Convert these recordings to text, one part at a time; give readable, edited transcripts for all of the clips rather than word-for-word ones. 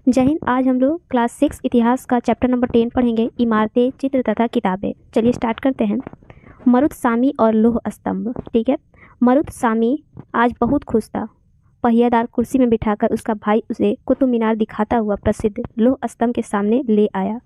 जय हिंद। आज हम लोग क्लास 6 इतिहास का चैप्टर नंबर 10 पढ़ेंगे, इमारतें, चित्र तथा किताबें। चलिए स्टार्ट करते हैं। मरुदसामी और लौह स्तंभ। ठीक है। मरुदसामी आज बहुत खुश था। पहियादार कुर्सी में बिठाकर उसका भाई उसे कुतुब मीनार दिखाता हुआ प्रसिद्ध लौह स्तंभ के सामने ले आया।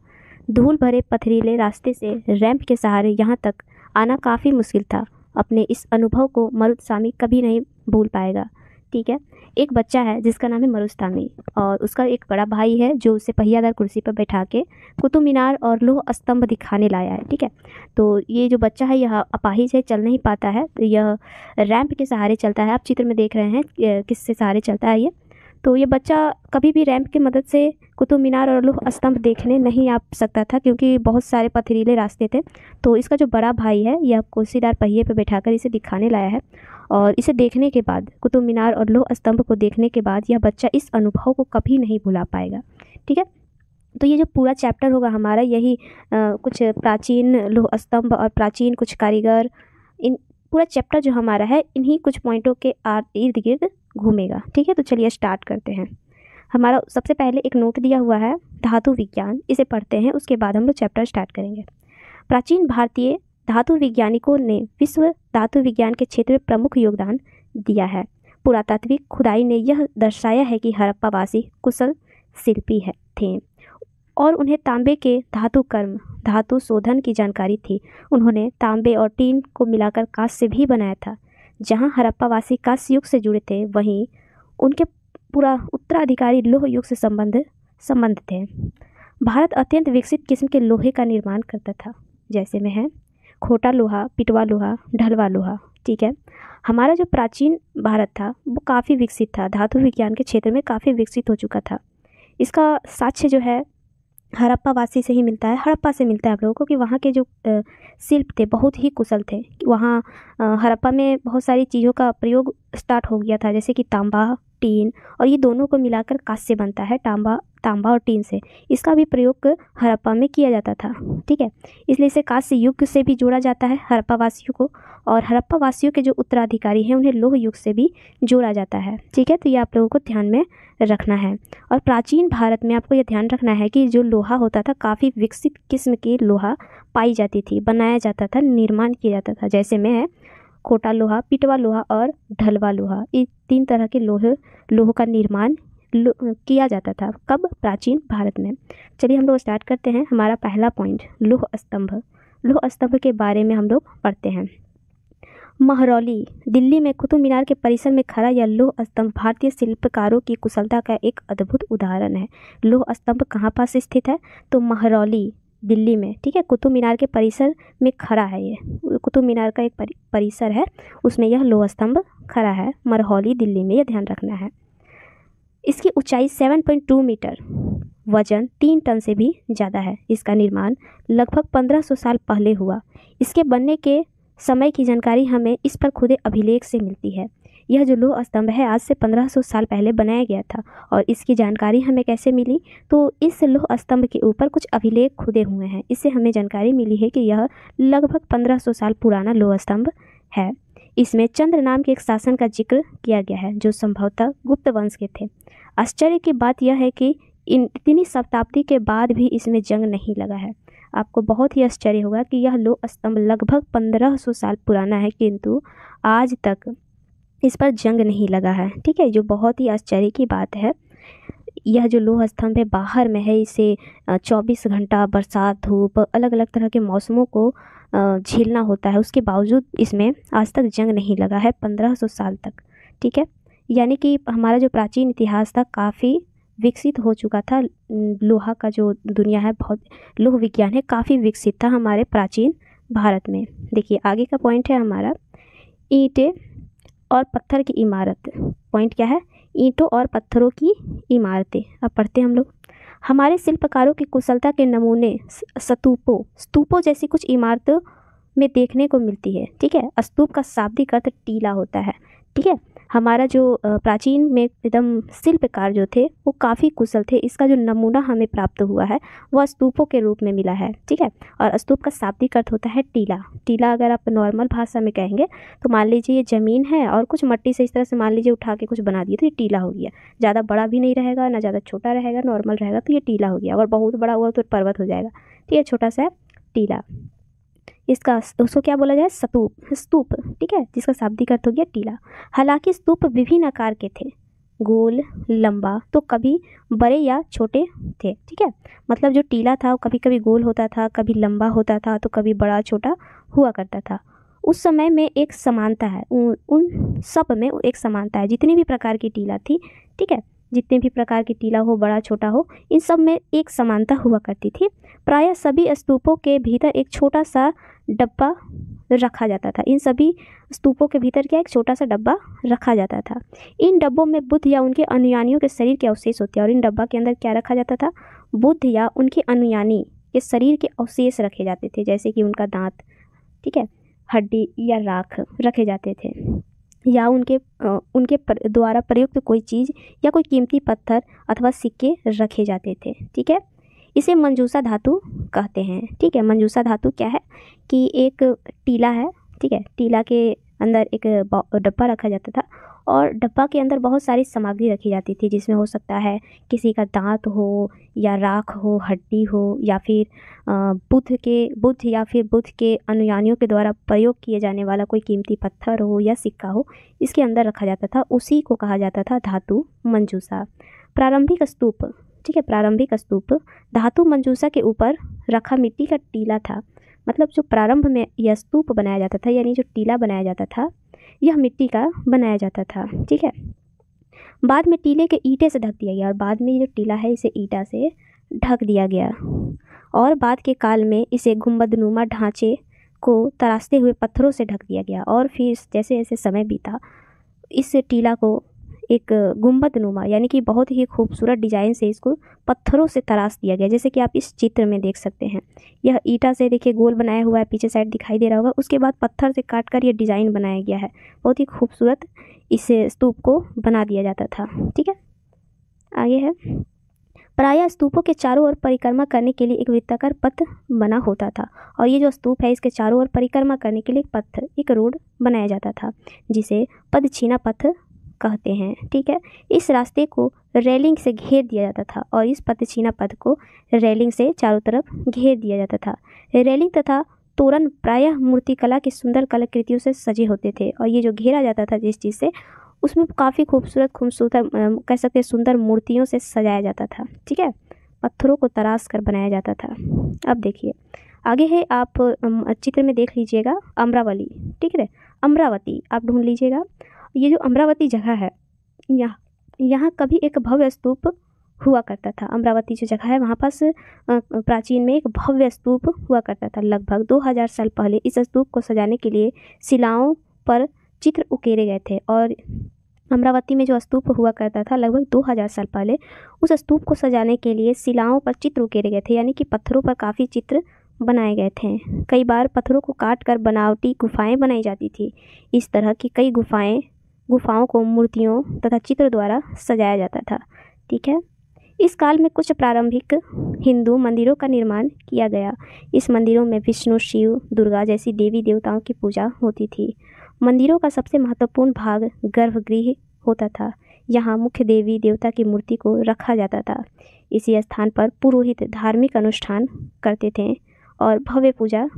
धूल भरे पथरीले रास्ते से रैंप के सहारे यहाँ तक आना काफ़ी मुश्किल था। अपने इस अनुभव को मरुदसामी कभी नहीं भूल पाएगा। ठीक है। एक बच्चा है जिसका नाम है मरुदसामी और उसका एक बड़ा भाई है जो उसे पहियादार कुर्सी पर बैठा के कुतुब मीनार और लौह स्तंभ दिखाने लाया है। ठीक है। तो ये जो बच्चा है यह अपाहिज है, चल नहीं पाता है, तो यह रैंप के सहारे चलता है। आप चित्र में देख रहे हैं किससे सहारे चलता है ये। तो ये बच्चा कभी भी रैंप की मदद से कुतुब मीनार और लौह स्तंभ देखने नहीं आ सकता था क्योंकि बहुत सारे पथरीले रास्ते थे। तो इसका जो बड़ा भाई है यह कुर्सीदार पहिए पर बैठाकर इसे दिखाने लाया है और इसे देखने के बाद, कुतुब मीनार और लौह स्तंभ को देखने के बाद यह बच्चा इस अनुभव को कभी नहीं भुला पाएगा। ठीक है। तो ये जो पूरा चैप्टर होगा हमारा यही कुछ प्राचीन लौह स्तंभ और प्राचीन कुछ कारीगर, इन पूरा चैप्टर जो हमारा है इन्हीं कुछ पॉइंटों के इर्द गिर्द घूमेगा। ठीक है। तो चलिए स्टार्ट करते हैं। हमारा सबसे पहले एक नोट दिया हुआ है धातु विज्ञान, इसे पढ़ते हैं, उसके बाद हम लोग चैप्टर स्टार्ट करेंगे। प्राचीन भारतीय धातु वैज्ञानिकों ने विश्व धातु विज्ञान के क्षेत्र में प्रमुख योगदान दिया है। पुरातात्विक खुदाई ने यह दर्शाया है कि हड़प्पावासी कुशल शिल्पी थे और उन्हें तांबे के धातु कर्म, धातु शोधन की जानकारी थी। उन्होंने तांबे और टीन को मिलाकर कांस्य से भी बनाया था। जहाँ हड़प्पावासी कांस्य युग से जुड़े थे वहीं उनके पूरा उत्तराधिकारी लौह युग से संबंध थे। भारत अत्यंत विकसित किस्म के लोहे का निर्माण करता था, जैसे में है खोटा लोहा, पिटवा लोहा, ढलवा लोहा। ठीक है। हमारा जो प्राचीन भारत था वो काफ़ी विकसित था, धातु विज्ञान के क्षेत्र में काफ़ी विकसित हो चुका था। इसका साक्ष्य जो है हड़प्पावासी से ही मिलता है, हड़प्पा से मिलता है आप लोगों को कि वहाँ के जो शिल्प थे बहुत ही कुशल थे। वहाँ हड़प्पा में बहुत सारी चीज़ों का प्रयोग स्टार्ट हो गया था, जैसे कि तांबा, टीन, और ये दोनों को मिलाकर कांस्य बनता है। तांबा और टीन से इसका भी प्रयोग हड़प्पा में किया जाता था। ठीक है। इसलिए इसे कांस्य युग से भी जोड़ा जाता है हड़प्पा वासियों को, और हड़प्पा वासियों के जो उत्तराधिकारी हैं उन्हें लौह युग से भी जोड़ा जाता है। ठीक है। तो ये आप लोगों को ध्यान में रखना है। और प्राचीन भारत में आपको यह ध्यान रखना है कि जो लोहा होता था काफ़ी विकसित किस्म की लोहा पाई जाती थी, बनाया जाता था, निर्माण किया जाता था, जैसे में है खोटा लोहा, पिटवा लोहा और ढलवा लोहा। ये 3 तरह के लोह का निर्माण किया जाता था। कब? प्राचीन भारत में। चलिए हम लोग स्टार्ट करते हैं। हमारा पहला पॉइंट लौह स्तंभ। लौह स्तंभ के बारे में हम लोग पढ़ते हैं। महरौली दिल्ली में कुतुब मीनार के परिसर में खड़ा यह लौह स्तंभ भारतीय शिल्पकारों की कुशलता का एक अद्भुत उदाहरण है। लौह स्तंभ कहाँ पास स्थित है? तो महरौली दिल्ली में। ठीक है। कुतुब मीनार के परिसर में खड़ा है, ये कुतुब मीनार का एक परिसर है, उसमें यह लौह स्तंभ खड़ा है, महरौली दिल्ली में, यह ध्यान रखना है। इसकी ऊंचाई 7.2 मीटर, वजन 3 टन से भी ज़्यादा है। इसका निर्माण लगभग 1500 साल पहले हुआ। इसके बनने के समय की जानकारी हमें इस पर खुदे अभिलेख से मिलती है। यह जो लौह स्तंभ है आज से 1500 साल पहले बनाया गया था। और इसकी जानकारी हमें कैसे मिली? तो इस लौह स्तंभ के ऊपर कुछ अभिलेख खुदे हुए हैं, इससे हमें जानकारी मिली है कि यह लगभग 1500 साल पुराना लौह स्तंभ है। इसमें चंद्र नाम के एक शासन का जिक्र किया गया है जो संभवतः गुप्त वंश के थे। आश्चर्य की बात यह है कि इतनी शताब्दी के बाद भी इसमें जंग नहीं लगा है। आपको बहुत ही आश्चर्य होगा कि यह लौह स्तंभ लगभग 1500 साल पुराना है किंतु आज तक इस पर जंग नहीं लगा है। ठीक है। जो बहुत ही आश्चर्य की बात है। यह जो लौह स्तंभ है बाहर में है, इसे 24 घंटा बरसात, धूप, अलग अलग तरह के मौसमों को झेलना होता है, उसके बावजूद इसमें आज तक जंग नहीं लगा है 1500 साल तक। ठीक है। यानी कि हमारा जो प्राचीन इतिहास था काफ़ी विकसित हो चुका था। लोहा का जो दुनिया है, बहुत लौह विज्ञान है, काफ़ी विकसित था हमारे प्राचीन भारत में। देखिए आगे का पॉइंट है हमारा ईंटें और पत्थर की इमारत। पॉइंट क्या है? ईंटों और पत्थरों की इमारतें। अब पढ़ते हैं हम लोग। हमारे शिल्पकारों की कुशलता के नमूने स्तूपों जैसी कुछ इमारतों में देखने को मिलती है। ठीक है। स्तूप का शाब्दिक अर्थ टीला होता है। ठीक है। हमारा जो प्राचीन में एकदम शिल्पकार जो थे वो काफ़ी कुशल थे। इसका जो नमूना हमें प्राप्त हुआ है वह स्तूपों के रूप में मिला है, ठीक है। और स्तूप का शाब्दिक अर्थ होता है टीला। टीला अगर आप नॉर्मल भाषा में कहेंगे तो मान लीजिए ये ज़मीन है और कुछ मट्टी से इस तरह से मान लीजिए उठा के कुछ बना दिए तो ये टीला हो गया। ज़्यादा बड़ा भी नहीं रहेगा ना ज़्यादा छोटा रहेगा, नॉर्मल रहेगा तो ये टीला हो गया। अगर बहुत बड़ा हुआ तो पर्वत हो जाएगा, तो ये छोटा सा टीला। इसका उसको क्या बोला जाए, स्तूप, ठीक है, जिसका शाब्दिक अर्थ हो गया टीला। हालांकि स्तूप विभिन्न आकार के थे, गोल, लंबा, तो कभी बड़े या छोटे थे, ठीक है। मतलब जो टीला था वो कभी कभी गोल होता था, कभी लंबा होता था, तो कभी बड़ा छोटा हुआ करता था। उस समय में एक समानता है, उन सब में एक समानता है। जितनी भी प्रकार की टीला थी, ठीक है, जितने भी प्रकार की टीला हो, बड़ा छोटा हो, इन सब में एक समानता हुआ करती थी। प्रायः सभी स्तूपों के भीतर एक छोटा सा डब्बा रखा जाता था। इन सभी स्तूपों के भीतर क्या एक छोटा सा डब्बा रखा जाता था। इन डब्बों में बुद्ध या उनके अनुयायियों के शरीर के अवशेष होते हैं। और इन डब्बा के अंदर क्या रखा जाता था, बुद्ध या उनके अनुयायी के शरीर के अवशेष रखे जाते थे, जैसे कि उनका दांत, ठीक है, हड्डी या राख रखे जाते थे, या उनके द्वारा प्रयुक्त कोई चीज़ या कोई कीमती पत्थर अथवा सिक्के रखे जाते थे, ठीक है। इसे मंजूषा धातु कहते हैं, ठीक है। मंजूषा धातु क्या है कि एक टीला है, ठीक है, टीला के अंदर एक डब्बा रखा जाता था और डब्बा के अंदर बहुत सारी सामग्री रखी जाती थी, जिसमें हो सकता है किसी का दांत हो या राख हो, हड्डी हो, या फिर बुद्ध या फिर बुद्ध के अनुयायियों के द्वारा प्रयोग किए जाने वाला कोई कीमती पत्थर हो या सिक्का हो, इसके अंदर रखा जाता था। उसी को कहा जाता था धातु मंजूषा। प्रारंभिक स्तूप, ठीक है, प्रारंभिक स्तूप धातु मंजूषा के ऊपर रखा मिट्टी का टीला था। मतलब जो प्रारंभ में यह स्तूप बनाया जाता था, यानी जो टीला बनाया जाता था, यह मिट्टी का बनाया जाता था, ठीक है। बाद में टीले के ईंटे से ढक दिया गया, और बाद में जो टीला है इसे ईंटा से ढक दिया गया, और बाद के काल में इसे गुंबदनुमा ढांचे को तराशते हुए पत्थरों से ढक दिया गया। और फिर जैसे जैसे समय बीता, इस टीला को एक गुंबदनुमा यानी कि बहुत ही खूबसूरत डिज़ाइन से इसको पत्थरों से तराश दिया गया, जैसे कि आप इस चित्र में देख सकते हैं। यह ईंटा से देखिए गोल बनाया हुआ है, पीछे साइड दिखाई दे रहा होगा। उसके बाद पत्थर से काट कर ये डिज़ाइन बनाया गया है। बहुत ही खूबसूरत इस स्तूप को बना दिया जाता था, ठीक है। आगे है, प्रायः स्तूपों के चारों ओर परिक्रमा करने के लिए एक वृत्ताकार पथ बना होता था। और ये जो स्तूप है इसके चारों ओर परिक्रमा करने के लिए एक रोड बनाया जाता था, जिसे पदछिना पथ कहते हैं, ठीक है। इस रास्ते को रेलिंग से घेर दिया जाता था, और इस पदछिना पथ को रेलिंग से चारों तरफ घेर दिया जाता था। रेलिंग तथा तोरण प्रायः मूर्तिकला की सुंदर कलाकृतियों से सजे होते थे। और ये जो घेरा जाता था जिस चीज़ से, उसमें काफ़ी खूबसूरत कह सकते हैं सुंदर मूर्तियों से सजाया जाता था, ठीक है। पत्थरों को तराश कर बनाया जाता था। अब देखिए आगे है, आप चित्र में देख लीजिएगा अमरावली, ठीक है, अमरावती आप ढूंढ लीजिएगा। ये जो अमरावती जगह है, यहाँ कभी एक भव्य स्तूप हुआ करता था। अमरावती जो जगह है वहाँ पास प्राचीन में एक भव्य स्तूप हुआ करता था। लगभग 2000 साल पहले इस स्तूप को सजाने के लिए शिलाओं पर चित्र उकेरे गए थे। और अमरावती में जो स्तूप हुआ करता था लगभग 2000 साल पहले, उस स्तूप को सजाने के लिए शिलाओं पर चित्र उकेरे गए थे, यानी कि पत्थरों पर काफ़ी चित्र बनाए गए थे। कई बार पत्थरों को काट कर बनावटी गुफाएं बनाई जाती थी। इस तरह की कई गुफाओं को मूर्तियों तथा चित्र द्वारा सजाया जाता था, ठीक है। इस काल में कुछ प्रारंभिक हिंदू मंदिरों का निर्माण किया गया। इस मंदिरों में विष्णु, शिव, दुर्गा जैसी देवी देवताओं की पूजा होती थी। मंदिरों का सबसे महत्वपूर्ण भाग गर्भगृह होता था। यहाँ मुख्य देवी देवता की मूर्ति को रखा जाता था। इसी स्थान पर पुरोहित धार्मिक अनुष्ठान करते थे और भव्य पूजा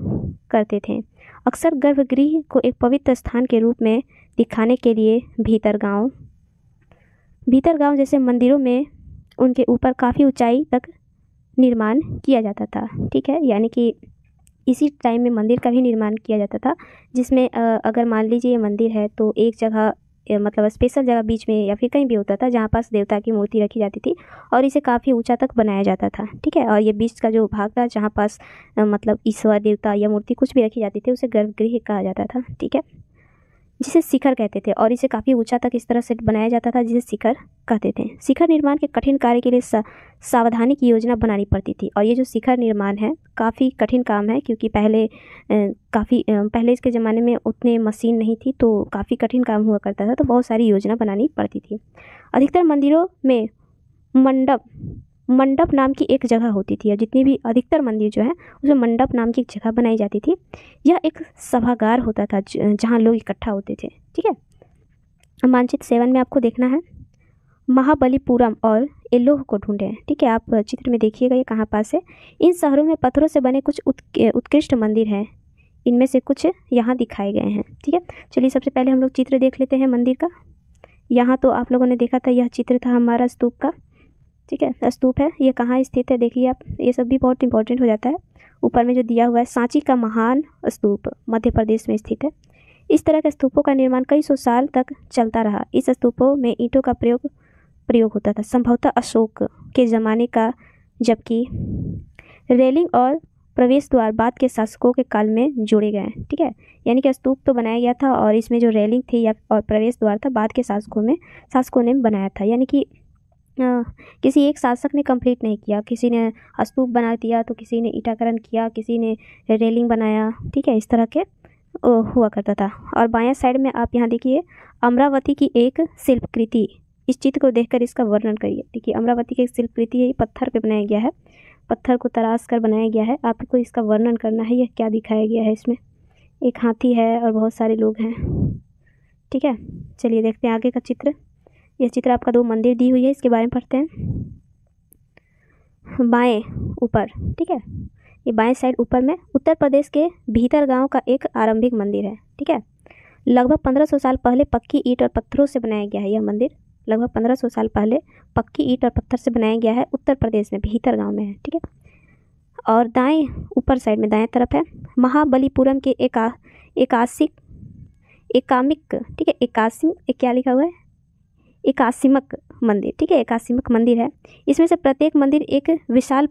करते थे। अक्सर गर्भगृह को एक पवित्र स्थान के रूप में दिखाने के लिए भीतरगांव जैसे मंदिरों में उनके ऊपर काफ़ी ऊंचाई तक निर्माण किया जाता था, ठीक है। यानी कि इसी टाइम में मंदिर का भी निर्माण किया जाता था, जिसमें अगर मान लीजिए ये मंदिर है तो एक जगह मतलब स्पेशल जगह बीच में या फिर कहीं भी होता था जहाँ पास देवता की मूर्ति रखी जाती थी, और इसे काफ़ी ऊंचा तक बनाया जाता था, ठीक है। और ये बीच का जो भाग था जहाँ पास मतलब ईश्वर, देवता या मूर्ति कुछ भी रखी जाती थी, उसे गर्भगृह कहा जाता था, ठीक है, जिसे शिखर कहते थे। और इसे काफ़ी ऊंचा तक इस तरह से बनाया जाता था जिसे शिखर कहते थे। शिखर निर्माण के कठिन कार्य के लिए सावधानी की योजना बनानी पड़ती थी। और ये जो शिखर निर्माण है काफ़ी कठिन काम है, क्योंकि पहले इसके ज़माने में उतने मशीन नहीं थी, तो काफ़ी कठिन काम हुआ करता था, तो बहुत सारी योजना बनानी पड़ती थी। अधिकतर मंदिरों में मंडप नाम की एक जगह होती थी, और जितनी भी अधिकतर मंदिर जो है उसमें मंडप नाम की एक जगह बनाई जाती थी। यह एक सभागार होता था जहाँ लोग इकट्ठा होते थे। ठीक है, मानचित्र 7 में आपको देखना है महाबलीपुरम और एलोह को ढूंढें। ठीक है, आप चित्र में देखिएगा ये कहाँ पास है। इन शहरों में पत्थरों से बने कुछ उत्कृष्ट मंदिर हैं, इनमें से कुछ यहाँ दिखाए गए हैं। ठीक है, चलिए सबसे पहले हम लोग चित्र देख लेते हैं मंदिर का। यहाँ तो आप लोगों ने देखा था, यह चित्र था हमारा स्तूप का। ठीक है, स्तूप है, ये कहाँ स्थित है देखिए आप, ये सब भी बहुत इंपॉर्टेंट हो जाता है। ऊपर में जो दिया हुआ है सांची का महान स्तूप मध्य प्रदेश में स्थित है। इस तरह के स्तूपों का निर्माण कई सौ साल तक चलता रहा। इस स्तूपों में ईंटों का प्रयोग होता था, संभवतः अशोक के ज़माने का, जबकि रेलिंग और प्रवेश द्वार बाद के शासकों के काल में जोड़े गए। ठीक है, यानी कि स्तूप तो बनाया गया था और इसमें जो रेलिंग थी और प्रवेश द्वार था बाद के शासकों ने बनाया था। यानी कि किसी एक शासक ने कंप्लीट नहीं किया, किसी ने स्तूप बना दिया तो किसी ने ईंटाकरण किया, किसी ने रेलिंग बनाया। ठीक है, इस तरह के हुआ करता था। और बायां साइड में आप यहाँ देखिए अमरावती की एक शिल्पकृति, इस चित्र को देखकर इसका वर्णन करिए। देखिए अमरावती की एक शिल्पकृति है, ये पत्थर पे बनाया गया है, पत्थर को तराश कर बनाया गया है। आपको इसका वर्णन करना है, यह क्या दिखाया गया है। इसमें एक हाथी है और बहुत सारे लोग हैं। ठीक है, चलिए देखते हैं आगे का चित्र। यह चित्र आपका 2 मंदिर दी हुई है, इसके बारे में पढ़ते हैं। बाएं ऊपर, ठीक है, ये बाएं साइड ऊपर में उत्तर प्रदेश के भीतर गांव का एक आरंभिक मंदिर है। ठीक है, लगभग 1500 साल पहले पक्की ईंट और पत्थरों से बनाया गया है। यह मंदिर लगभग 1500 साल पहले पक्की ईंट और पत्थर से बनाया गया है, उत्तर प्रदेश में भीतर गांव में है। ठीक है, और दाएं ऊपर साइड में दाएं तरफ है महाबलीपुरम के एकामिक, ठीक है, क्या लिखा हुआ है, एकासिमक मंदिर। ठीक है, एकासिमक मंदिर है। इसमें से प्रत्येक मंदिर एक विशाल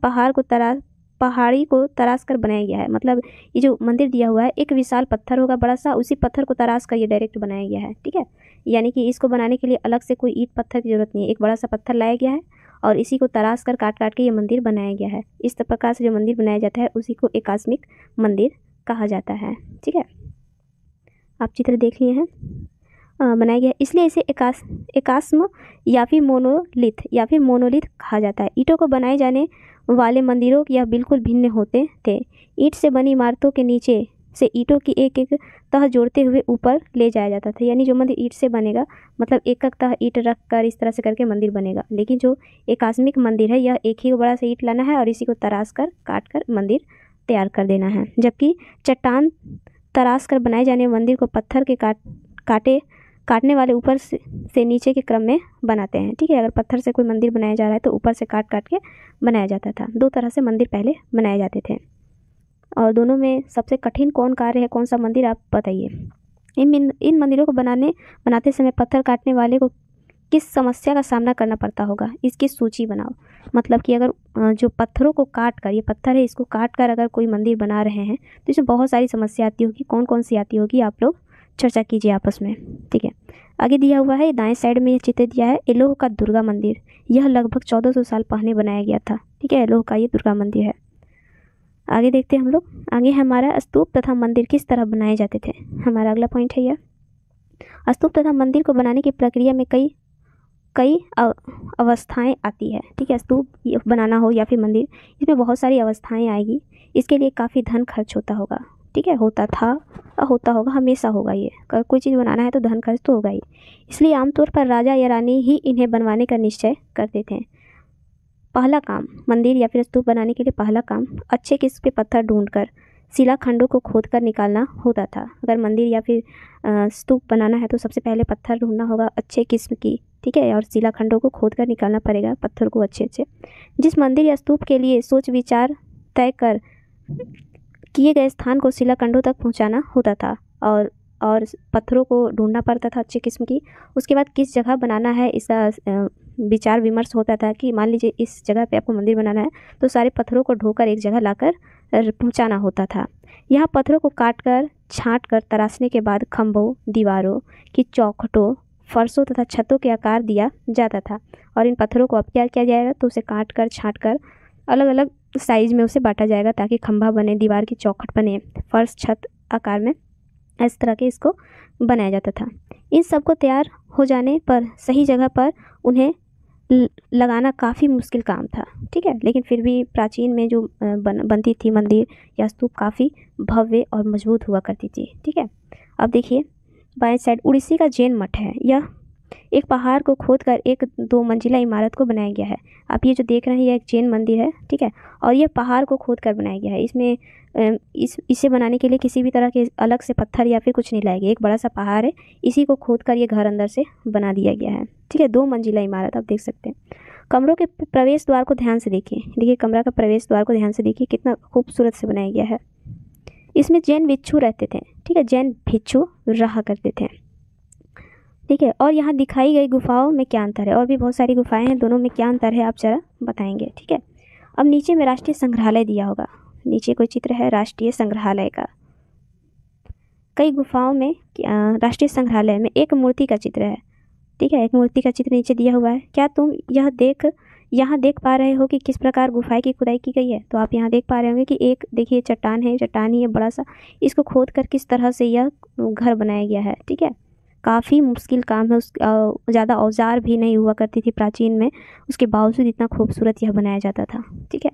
पहाड़ी को तराश कर बनाया गया है। मतलब ये जो मंदिर दिया हुआ है एक विशाल पत्थर होगा बड़ा सा, उसी पत्थर को तराश कर ये डायरेक्ट बनाया गया है। ठीक है, यानी कि इसको बनाने के लिए अलग से कोई ईंट पत्थर की जरूरत नहीं है, एक बड़ा सा पत्थर लाया गया है और इसी को तराश कर काट के ये मंदिर बनाया गया है। इस प्रकार से जो मंदिर बनाया जाता है उसी को एकास्मिक मंदिर कहा जाता है। ठीक है, आप चित्र देख लिए हैं, बनाया गया है, इसलिए इसे एकास्म या फिर मोनोलिथ कहा जाता है। ईंटों को बनाए जाने वाले मंदिरों यह बिल्कुल भिन्न होते थे। ईंट से बनी इमारतों के नीचे से ईंटों की एक एक तह जोड़ते हुए ऊपर ले जाया जाता था। यानी जो मंदिर ईंट से बनेगा मतलब एक एक तह ईंट रख कर इस तरह से करके मंदिर बनेगा। लेकिन जो एकास्मिक मंदिर है यह एक ही बड़ा सा ईंट लाना है और इसी को तराश कर काट कर मंदिर तैयार कर देना है। जबकि चट्टान तराश कर बनाए जाने मंदिर को पत्थर के काटने वाले ऊपर से नीचे के क्रम में बनाते हैं। ठीक है, अगर पत्थर से कोई मंदिर बनाया जा रहा है तो ऊपर से काट के बनाया जाता था। 2 तरह से मंदिर पहले बनाए जाते थे और दोनों में सबसे कठिन कौन कार्य है, कौन सा मंदिर, आप बताइए। इन मंदिरों को बनाते समय पत्थर काटने वाले को किस समस्या का सामना करना पड़ता होगा, इसकी सूची बनाओ। मतलब कि अगर जो पत्थरों को काट कर, ये पत्थर है इसको काट कर अगर कोई मंदिर बना रहे हैं तो इसमें बहुत सारी समस्या आती होगी। कौन कौन सी आती होगी आप लोग चर्चा कीजिए आपस में। ठीक है, आगे दिया हुआ है दाएं साइड में ये चित्र दिया है एलोह का दुर्गा मंदिर। यह लगभग 1400 साल पहले बनाया गया था। ठीक है, एलोह का ये दुर्गा मंदिर है। आगे देखते हैं हम लोग। आगे हमारा स्तूप तथा मंदिर किस तरह बनाए जाते थे, हमारा अगला पॉइंट है यह। स्तूप तथा मंदिर को बनाने की प्रक्रिया में कई अवस्थाएं आती है। ठीक है, स्तूप बनाना हो या फिर मंदिर, इसमें बहुत सारी अवस्थाएं आएगी। इसके लिए काफ़ी धन खर्च होता होगा। ठीक है, होता था और होता होगा, हमेशा होगा। ये अगर कोई चीज़ बनाना है तो धन खर्च तो होगा ही। इसलिए आमतौर पर राजा या रानी ही इन्हें बनवाने का निश्चय करते थे। पहला काम, मंदिर या फिर स्तूप बनाने के लिए पहला काम अच्छे किस्म के पत्थर ढूंढकर शिलाखंडों को खोदकर निकालना होता था। अगर मंदिर या फिर स्तूप बनाना है तो सबसे पहले पत्थर ढूंढना होगा अच्छे किस्म की। ठीक है, और शिलाखंडों को खोदकर निकालना पड़ेगा पत्थर को अच्छे। जिस मंदिर या स्तूप के लिए सोच विचार तय कर किए गए स्थान को शिलाखंडों तक पहुंचाना होता था और पत्थरों को ढूंढना पड़ता था अच्छे किस्म की। उसके बाद किस जगह बनाना है इसका विचार विमर्श होता था कि मान लीजिए इस जगह पे आपको मंदिर बनाना है तो सारे पत्थरों को ढोकर एक जगह लाकर पहुंचाना होता था। यहाँ पत्थरों को काट कर छाँट कर तराशने के बाद खंभों, दीवारों की चौखटों, फर्शों तथा छतों के आकार दिया जाता था। और इन पत्थरों को अब क्या किया जाएगा, तो उसे काट कर छाँट कर अलग अलग साइज में उसे बांटा जाएगा ताकि खंभा बने, दीवार की चौखट बने, फर्श छत आकार में, इस तरह के इसको बनाया जाता था। इन सब को तैयार हो जाने पर सही जगह पर उन्हें लगाना काफ़ी मुश्किल काम था, ठीक है। लेकिन फिर भी प्राचीन में जो बनती थी मंदिर या स्तूप काफ़ी भव्य और मजबूत हुआ करती थी, ठीक है। अब देखिए बाएं साइड उड़ीसी का जैन मठ है। यह एक पहाड़ को खोदकर एक 2 मंजिला इमारत को बनाया गया है। आप ये जो देख रहे हैं यह एक जैन मंदिर है, ठीक है। और यह पहाड़ को खोदकर बनाया गया है। इसमें इसे बनाने के लिए किसी भी तरह के अलग से पत्थर या फिर कुछ नहीं लाया गया। एक बड़ा सा पहाड़ है, इसी को खोदकर ये घर अंदर से बना दिया गया है, ठीक है। 2 मंजिला इमारत आप देख सकते हैं। कमरों के प्रवेश द्वार को ध्यान से देखिए। देखिए कमरा का प्रवेश द्वार को ध्यान से देखिए, कितना खूबसूरत से बनाया गया है। इसमें जैन भिक्षु रहते थे, ठीक है। जैन भिक्षु रहा करते थे, ठीक है। और यहाँ दिखाई गई गुफाओं में क्या अंतर है, और भी बहुत सारी गुफाएं हैं, दोनों में क्या अंतर है आप जरा बताएंगे, ठीक है। अब नीचे में राष्ट्रीय संग्रहालय दिया होगा, नीचे कोई चित्र है राष्ट्रीय संग्रहालय का। कई गुफाओं में राष्ट्रीय संग्रहालय में एक मूर्ति का चित्र है, ठीक है। एक मूर्ति का चित्र नीचे दिया हुआ है। क्या तुम यहाँ देख पा रहे हो कि किस प्रकार गुफाएं की खुदाई की गई है। तो आप यहाँ देख पा रहे होंगे कि एक देखिए चट्टान है, चट्टान ही है बड़ा सा, इसको खोद कर किस तरह से यह घर बनाया गया है, ठीक है। काफ़ी मुश्किल काम है। ज़्यादा औजार भी नहीं हुआ करती थी प्राचीन में, उसके बावजूद इतना खूबसूरत यह बनाया जाता था, ठीक है।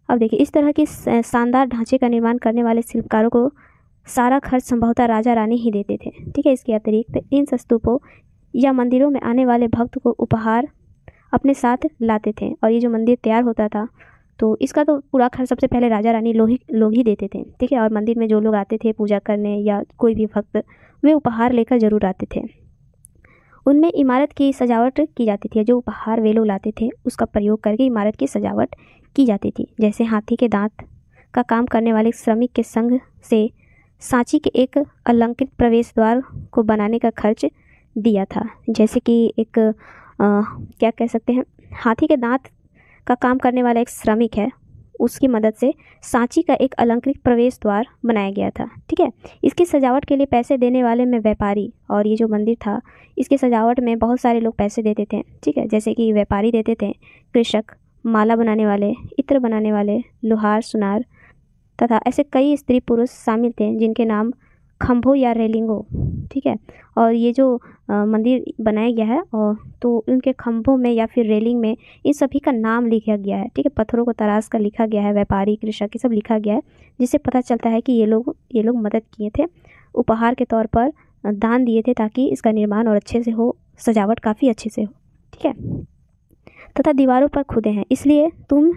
अब देखिए इस तरह के शानदार ढांचे का निर्माण करने वाले शिल्पकारों को सारा खर्च संभवतः राजा रानी ही देते थे, ठीक है। इसके अतिरिक्त इन स्तूपों या मंदिरों में आने वाले भक्त को उपहार अपने साथ लाते थे। और ये जो मंदिर तैयार होता था तो इसका तो पूरा खर्च सबसे पहले राजा रानी लोग ही देते थे, ठीक है। और मंदिर में जो लोग आते थे पूजा करने या कोई भी भक्त, वे उपहार लेकर ज़रूर आते थे। उनमें इमारत की सजावट की जाती थी। जो उपहार वे लोग लाते थे उसका प्रयोग करके इमारत की सजावट की जाती थी। जैसे हाथी के दांत का काम करने वाले श्रमिक के संग से सांची के एक अलंकृत प्रवेश द्वार को बनाने का खर्च दिया था। जैसे कि एक क्या कह सकते हैं, हाथी के दांत का काम करने वाला एक श्रमिक है, उसकी मदद से सांची का एक अलंकृत प्रवेश द्वार बनाया गया था, ठीक है। इसकी सजावट के लिए पैसे देने वाले में व्यापारी, और ये जो मंदिर था इसके सजावट में बहुत सारे लोग पैसे देते थे, ठीक है। जैसे कि व्यापारी देते थे, कृषक, माला बनाने वाले, इत्र बनाने वाले, लोहार, सुनार तथा ऐसे कई स्त्री पुरुष शामिल थे जिनके नाम खंभों या रेलिंगों, ठीक है। और ये जो मंदिर बनाया गया है और तो उनके खंभों में या फिर रेलिंग में इन सभी का नाम लिखा गया है, ठीक है। पत्थरों को तराश कर लिखा गया है, व्यापारी, कृषक, ये सब लिखा गया है, जिससे पता चलता है कि ये लोग मदद किए थे, उपहार के तौर पर दान दिए थे ताकि इसका निर्माण और अच्छे से हो, सजावट काफ़ी अच्छे से हो, ठीक है। तथा दीवारों पर खुदे हैं, इसलिए तुम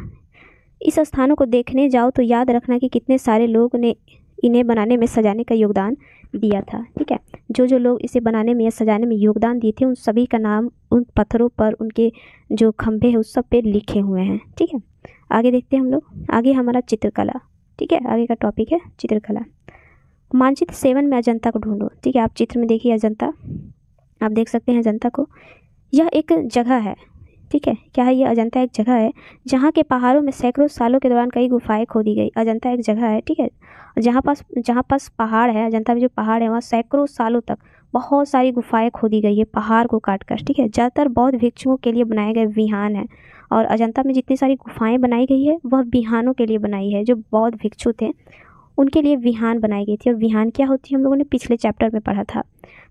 इस स्थानों को देखने जाओ तो याद रखना कि कितने सारे लोग ने इन्हें बनाने में, सजाने का योगदान दिया था, ठीक है। जो लोग इसे बनाने में या सजाने में योगदान दिए थे उन सभी का नाम उन पत्थरों पर, उनके जो खंभे हैं उस सब पे लिखे हुए हैं, ठीक है। आगे देखते हैं हम लोग। आगे हमारा चित्रकला, ठीक है। आगे का टॉपिक है चित्रकला। मानचित्र 7 में अजंता को ढूंढो, ठीक है। आप चित्र में देखिए अजंता, आप देख सकते हैं अजंता को। यह एक जगह है, ठीक है। क्या है ये? अजंता एक जगह है जहाँ के पहाड़ों में सैकड़ों सालों के दौरान कई गुफाएं खोदी गई। अजंता एक जगह है, ठीक है, जहाँ पास पहाड़ है, अजंता में जो पहाड़ है वहाँ सैकड़ों सालों तक बहुत सारी गुफाएं खोदी गई है पहाड़ को काट कर, ठीक है। ज़्यादातर बौद्ध भिक्षुओं के लिए बनाए गए विहान है। और अजंता में जितनी सारी गुफाएं बनाई गई है वह विहानों के लिए बनाई है। जो बौद्ध भिक्षु थे उनके लिए विहान बनाई गई थी। और विहान क्या होती है हम लोगों ने पिछले चैप्टर में पढ़ा था।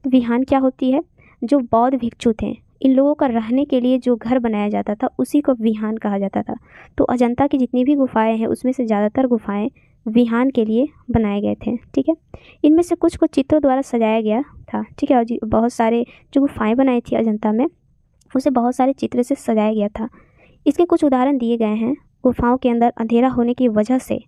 तो विहान क्या होती है? जो बौद्ध भिक्षु थे इन लोगों का रहने के लिए जो घर बनाया जाता था उसी को विहान कहा जाता था। तो अजंता की जितनी भी गुफाएं हैं उसमें से ज़्यादातर गुफाएं विहान के लिए बनाए गए थे, ठीक है। इनमें से कुछ को चित्रों द्वारा सजाया गया था, ठीक है। और बहुत सारे जो गुफाएं बनाई थी अजंता में उसे बहुत सारे चित्र से सजाया गया था। इसके कुछ उदाहरण दिए गए हैं। गुफाओं के अंदर अंधेरा होने की वजह से,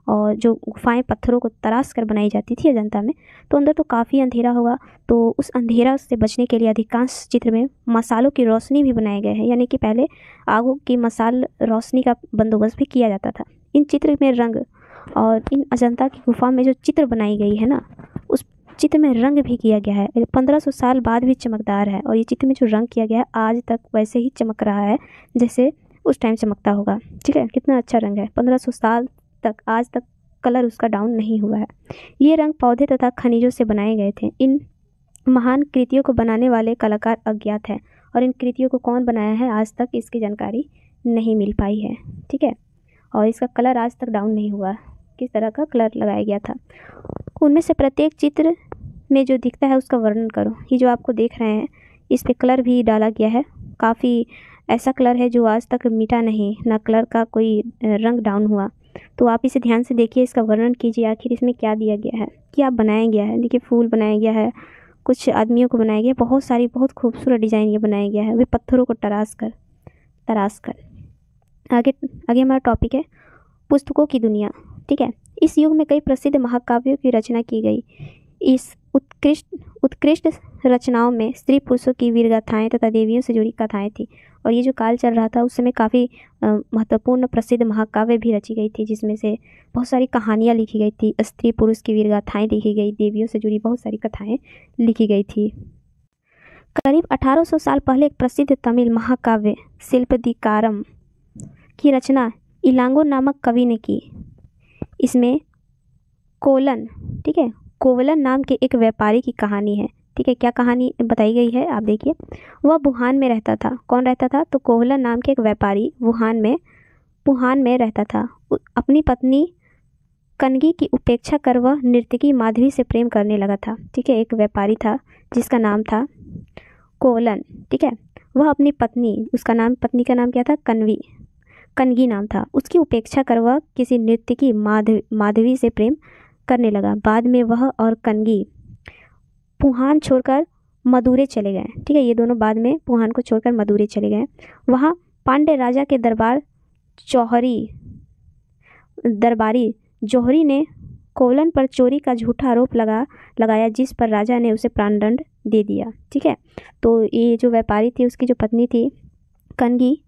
और जो गुफाएं पत्थरों को तराश कर बनाई जाती थी अजंता में, तो अंदर तो काफ़ी अंधेरा होगा, तो उस अंधेरा से बचने के लिए अधिकांश चित्र में मसालों की रोशनी भी बनाए गए हैं। यानी कि पहले आगों की मसाल रोशनी का बंदोबस्त भी किया जाता था। इन चित्र में रंग, और इन अजंता की गुफा में जो चित्र बनाई गई है ना, उस चित्र में रंग भी किया गया है। 1500 साल बाद भी चमकदार है। और ये चित्र में जो रंग किया गया है आज तक वैसे ही चमक रहा है जैसे उस टाइम चमकता होगा, ठीक है। कितना अच्छा रंग है, 1500 साल तक, आज तक कलर उसका डाउन नहीं हुआ है। ये रंग पौधे तथा खनिजों से बनाए गए थे। इन महान कृतियों को बनाने वाले कलाकार अज्ञात हैं और इन कृतियों को कौन बनाया है आज तक इसकी जानकारी नहीं मिल पाई है। ठीक है, और इसका कलर आज तक डाउन नहीं हुआ, किस तरह का कलर लगाया गया था। उनमें से प्रत्येक चित्र में जो दिखता है उसका वर्णन करो। ये जो आपको देख रहे हैं इस पे कलर भी डाला गया है, काफ़ी ऐसा कलर है जो आज तक मिटा नहीं, ना कलर का कोई रंग डाउन हुआ। तो आप इसे ध्यान से देखिए, इसका वर्णन कीजिए आखिर इसमें क्या दिया गया है, क्या बनाया गया है। देखिए फूल बनाया गया है, कुछ आदमियों को बनाया गया, बहुत सारी बहुत खूबसूरत डिज़ाइन ये बनाया गया है, वे पत्थरों को तराश कर। आगे आगे हमारा टॉपिक है पुस्तकों की दुनिया। ठीक है, इस युग में कई प्रसिद्ध महाकाव्यों की रचना की गई। इस उत्कृष्ट रचनाओं में स्त्री पुरुषों की वीर गाथाएँ तथा देवियों से जुड़ी कथाएं थी। और ये जो काल चल रहा था उस समय काफ़ी महत्वपूर्ण प्रसिद्ध महाकाव्य भी रची गई थी, जिसमें से बहुत सारी कहानियाँ लिखी गई थी, स्त्री पुरुष की वीर गाथाएँ लिखी गई, देवियों से जुड़ी बहुत सारी कथाएँ लिखी गई थी। करीब 1800 साल पहले एक प्रसिद्ध तमिल महाकाव्य शिल्पदिकारम की रचना इलांगो नामक कवि ने की। इसमें कोलन, ठीक है, कोवलन नाम के एक व्यापारी की कहानी है। ठीक है, क्या कहानी बताई गई है आप देखिए। वह वुहान में रहता था। कौन रहता था? तो कोवलन नाम के एक व्यापारी वुहान में रहता था। अपनी पत्नी कनगी की उपेक्षा कर वह नर्तकी माधवी से प्रेम करने लगा था। ठीक है, एक व्यापारी था जिसका नाम था कोवलन। ठीक है, वह अपनी पत्नी का नाम क्या था? कनगी नाम था। उसकी उपेक्षा कर वह किसी नर्तकी माधवी से प्रेम करने लगा। बाद में वह और कनगी पुहान छोड़कर मदुरै चले गए। ठीक है, ये दोनों बाद में पुहान को छोड़कर मदुरै चले गए। वहाँ पांड्य राजा के दरबारी जौहरी ने कोवलन पर चोरी का झूठा आरोप लगाया, जिस पर राजा ने उसे प्राणदंड दे दिया। ठीक है, तो ये जो व्यापारी थी उसकी जो पत्नी थी कनगी,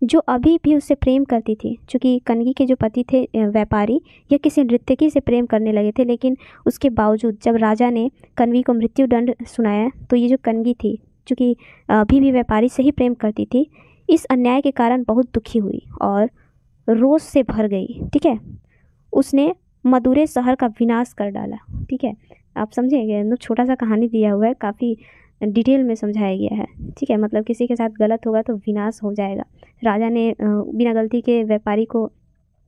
जो अभी भी उससे प्रेम करती थी, क्योंकि कनगी के जो पति थे व्यापारी यह किसी नर्तकी से प्रेम करने लगे थे, लेकिन उसके बावजूद जब राजा ने कनगी को मृत्युदंड सुनाया तो ये जो कनगी थी, चूँकि अभी भी व्यापारी से ही प्रेम करती थी, इस अन्याय के कारण बहुत दुखी हुई और रोष से भर गई। ठीक है, उसने मदुरै शहर का विनाश कर डाला। ठीक है, आप समझेंगे, छोटा सा कहानी दिया हुआ है, काफ़ी डिटेल में समझाया गया है। ठीक है, मतलब किसी के साथ गलत होगा तो विनाश हो जाएगा। राजा ने बिना गलती के व्यापारी को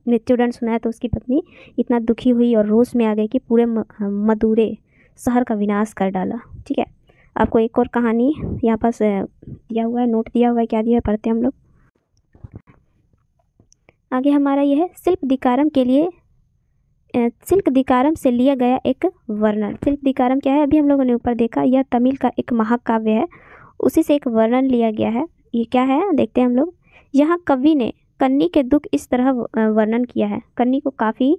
मृत्युदंड सुनाया तो उसकी पत्नी इतना दुखी हुई और रोष में आ गई कि पूरे मदुरै शहर का विनाश कर डाला। ठीक है, आपको एक और कहानी यहाँ पास दिया हुआ है, नोट दिया हुआ है, क्या दिया है पढ़ते हैं हम लोग। आगे हमारा यह है शिल्पदिकारम से लिया गया एक वर्णन। शिल्पदिकारम क्या है? अभी हम लोगों ने ऊपर देखा, यह तमिल का एक महाकाव्य है, उसी से एक वर्णन लिया गया है। ये क्या है देखते हैं हम लोग। यहाँ कवि ने कन्नी के दुख इस तरह वर्णन किया है। कन्नी को काफ़ी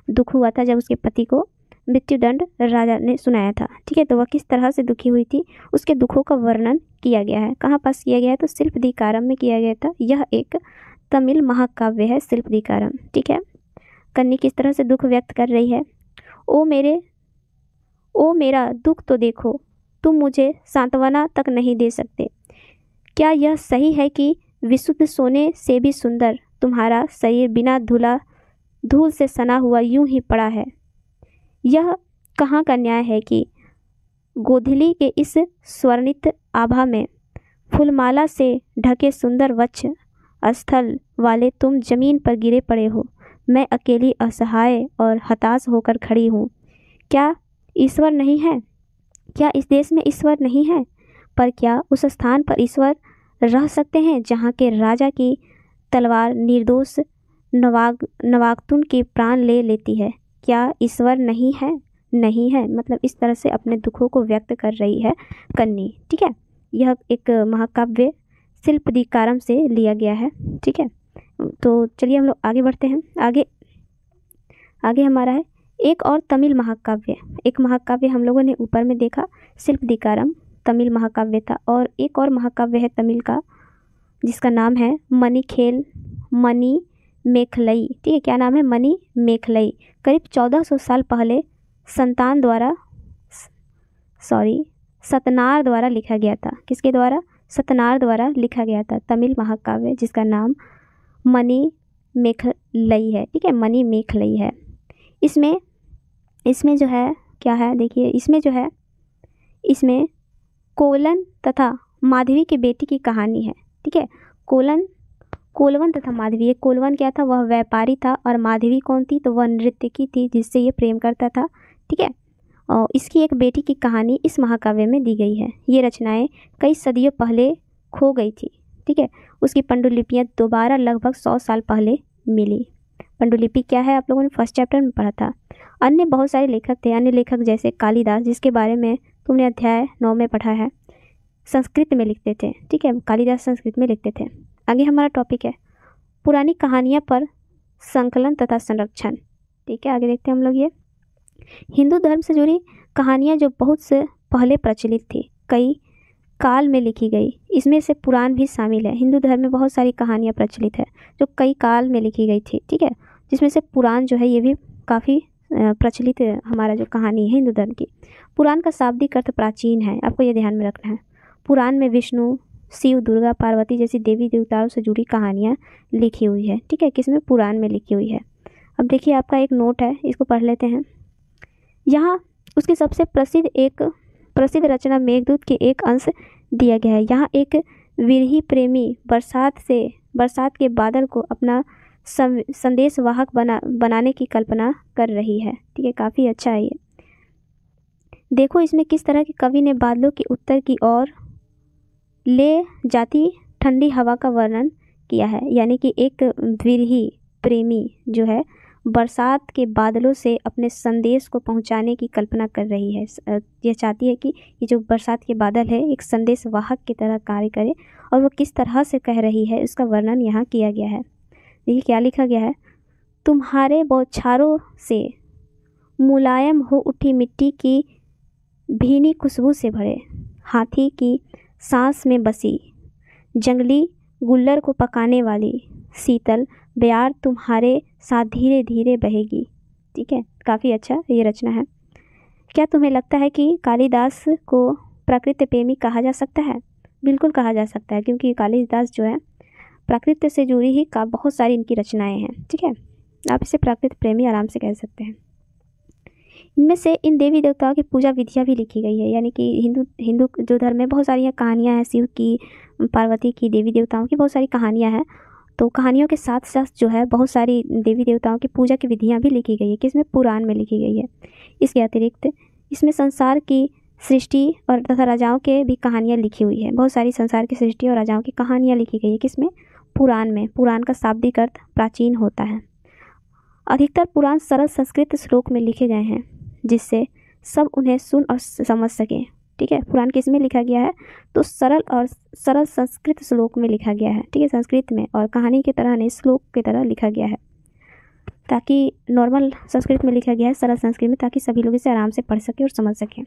दुख हुआ था जब उसके पति को मृत्युदंड राजा ने सुनाया था। ठीक है, तो वह किस तरह से दुखी हुई थी, उसके दुखों का वर्णन किया गया है। कहाँ पास किया गया है? तो शिल्पदिकारम में किया गया था। यह एक तमिल महाकाव्य है शिल्पदिकारम। ठीक है, कन्नी किस तरह से दुख व्यक्त कर रही है। ओ मेरा दुख तो देखो, तुम मुझे सांत्वना तक नहीं दे सकते। क्या यह सही है कि विशुद्ध सोने से भी सुंदर तुम्हारा शरीर बिना धूल से सना हुआ यूं ही पड़ा है। यह कहाँ का न्याय है कि गोधूली के इस स्वर्णित आभा में फूलमाला से ढके सुंदर वक्ष स्थल वाले तुम जमीन पर गिरे पड़े हो। मैं अकेली असहाय और हताश होकर खड़ी हूँ। क्या ईश्वर नहीं है? क्या इस देश में ईश्वर नहीं है? पर क्या उस स्थान पर ईश्वर रह सकते हैं जहाँ के राजा की तलवार निर्दोष नवागतुन के प्राण ले लेती है? क्या ईश्वर नहीं है? नहीं है, मतलब इस तरह से अपने दुखों को व्यक्त कर रही है कन्नी। ठीक है, यह एक महाकाव्य शिल्पदिकारम से लिया गया है। ठीक है, तो चलिए हम लोग आगे बढ़ते हैं। आगे हमारा है एक और तमिल महाकाव्य। एक महाकाव्य हम लोगों ने ऊपर में देखा, शिल्पदिकारम तमिल महाकाव्य था, और एक और महाकाव्य है तमिल का जिसका नाम है मणि मेखलई। ठीक है, क्या नाम है? मणि मेखलई। करीब 1400 साल पहले सतनार द्वारा लिखा गया था। किसके द्वारा? सतनार द्वारा लिखा गया था तमिल महाकाव्य, जिसका नाम मणि मेखलई है। ठीक है, मणि मेखलई है। इसमें जो है क्या है देखिए, इसमें कोलन तथा माधवी की बेटी की कहानी है। ठीक है, कोलवन तथा माधवी। कोलवन क्या था, वह व्यापारी था, और माधवी कौन थी, तो वह नृत्यकी थी जिससे ये प्रेम करता था। ठीक है, और इसकी एक बेटी की कहानी इस महाकाव्य में दी गई है। ये रचनाएं कई सदियों पहले खो गई थी। ठीक है, उसकी पांडुलिपियाँ दोबारा लगभग 100 साल पहले मिली। पांडुलिपि क्या है, आप लोगों ने फर्स्ट चैप्टर में पढ़ा था। अन्य बहुत सारे लेखक थे, अन्य लेखक जैसे कालिदास, जिसके बारे में तुमने अध्याय 9 में पढ़ा है, संस्कृत में लिखते थे। ठीक है, कालिदास संस्कृत में लिखते थे। आगे हमारा टॉपिक है पुरानी कहानियाँ पर संकलन तथा संरक्षण। ठीक है, आगे देखते हैं हम लोग। ये हिंदू धर्म से जुड़ी कहानियाँ जो बहुत से पहले प्रचलित थी, कई काल में लिखी गई, इसमें से पुराण भी शामिल है। हिंदू धर्म में बहुत सारी कहानियाँ प्रचलित है जो कई काल में लिखी गई थी। ठीक है, जिसमें से पुराण जो है ये भी काफ़ी प्रचलित हमारा जो कहानी है हिंदू धर्म की। पुराण का शाब्दिक अर्थ प्राचीन है, आपको ये ध्यान में रखना है। पुराण में विष्णु, शिव, दुर्गा, पार्वती जैसी देवी देवताओं से जुड़ी कहानियाँ लिखी हुई है। ठीक है, किसमें, पुराण में लिखी हुई है। अब देखिए आपका एक नोट है, इसको पढ़ लेते हैं। यहाँ उसकी सबसे प्रसिद्ध रचना मेघदूत के एक अंश दिया गया है। यहाँ एक विरही प्रेमी बरसात के बादल को अपना संदेश वाहक बनाने की कल्पना कर रही है। ठीक है, काफ़ी अच्छा है ये। देखो इसमें किस तरह के कवि ने बादलों की उत्तर की ओर ले जाती ठंडी हवा का वर्णन किया है। यानी कि एक विरही प्रेमी जो है बरसात के बादलों से अपने संदेश को पहुंचाने की कल्पना कर रही है। यह चाहती है कि ये जो बरसात के बादल है एक संदेश वाहक की तरह कार्य करे, और वो किस तरह से कह रही है इसका वर्णन यहाँ किया गया है। देखिए क्या लिखा गया है, तुम्हारे बौछारों से मुलायम हो उठी मिट्टी की भीनी खुशबू से भरे, हाथी की सांस में बसी जंगली गुल्लर को पकाने वाली शीतल बयार तुम्हारे साथ धीरे धीरे बहेगी। ठीक है, काफ़ी अच्छा ये रचना है। क्या तुम्हें लगता है कि कालिदास को प्रकृति प्रेमी कहा जा सकता है? बिल्कुल कहा जा सकता है, क्योंकि कालिदास जो है प्रकृति से जुड़ी ही बहुत सारी इनकी रचनाएं हैं। ठीक है, आप इसे प्रकृति प्रेमी आराम से कह सकते हैं। इनमें से इन देवी देवताओं की पूजा विधियाँ भी लिखी गई है। यानी कि हिंदू जो धर्म में बहुत सारी कहानियाँ हैं, शिव की, पार्वती की, देवी देवताओं की बहुत सारी कहानियाँ हैं। तो कहानियों के साथ साथ जो है बहुत सारी देवी देवताओं की पूजा की विधियाँ भी लिखी गई है, किसमें, पुराण में लिखी गई है। इसके अतिरिक्त इसमें संसार की सृष्टि और तथा राजाओं के भी कहानियाँ लिखी हुई है। बहुत सारी संसार की सृष्टि और राजाओं की कहानियाँ लिखी गई है, किसमें, पुराण में। पुराण का शाब्दिक अर्थ प्राचीन होता है। अधिकतर पुराण सरल संस्कृत श्लोक में लिखे गए हैं, जिससे सब उन्हें सुन और समझ सकें। ठीक है, पुराण किस में लिखा गया है, तो सरल संस्कृत श्लोक में लिखा गया है। ठीक है, संस्कृत में, और कहानी की तरह नहीं, श्लोक की तरह लिखा गया है, ताकि नॉर्मल संस्कृत में लिखा गया है, सरल संस्कृत में, ताकि सभी लोग इसे आराम से पढ़ सकें और समझ सकें।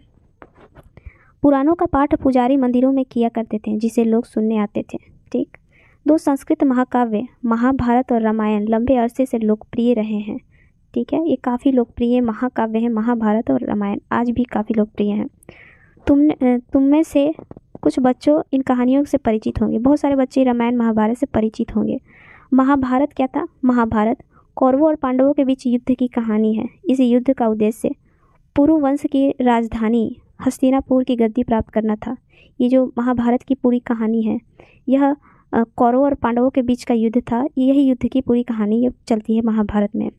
पुराणों का पाठ पुजारी मंदिरों में किया करते थे, जिसे लोग सुनने आते थे। ठीक, 2 संस्कृत महाकाव्य महाभारत और रामायण लंबे अरसे से लोकप्रिय रहे हैं। ठीक है, ये काफ़ी लोकप्रिय महाकाव्य हैं, महाभारत और रामायण आज भी काफ़ी लोकप्रिय हैं। तुम में से कुछ बच्चों इन कहानियों से परिचित होंगे, बहुत सारे बच्चे रामायण महाभारत से परिचित होंगे। महाभारत क्या था, महाभारत कौरवों और पांडवों के बीच युद्ध की कहानी है। इस युद्ध का उद्देश्य पुरु वंश की राजधानी हस्तिनापुर की गद्दी प्राप्त करना था। ये जो महाभारत की पूरी कहानी है, यह कौरवों और पांडवों के बीच का युद्ध था। यही युद्ध की पूरी कहानी ये चलती है महाभारत में।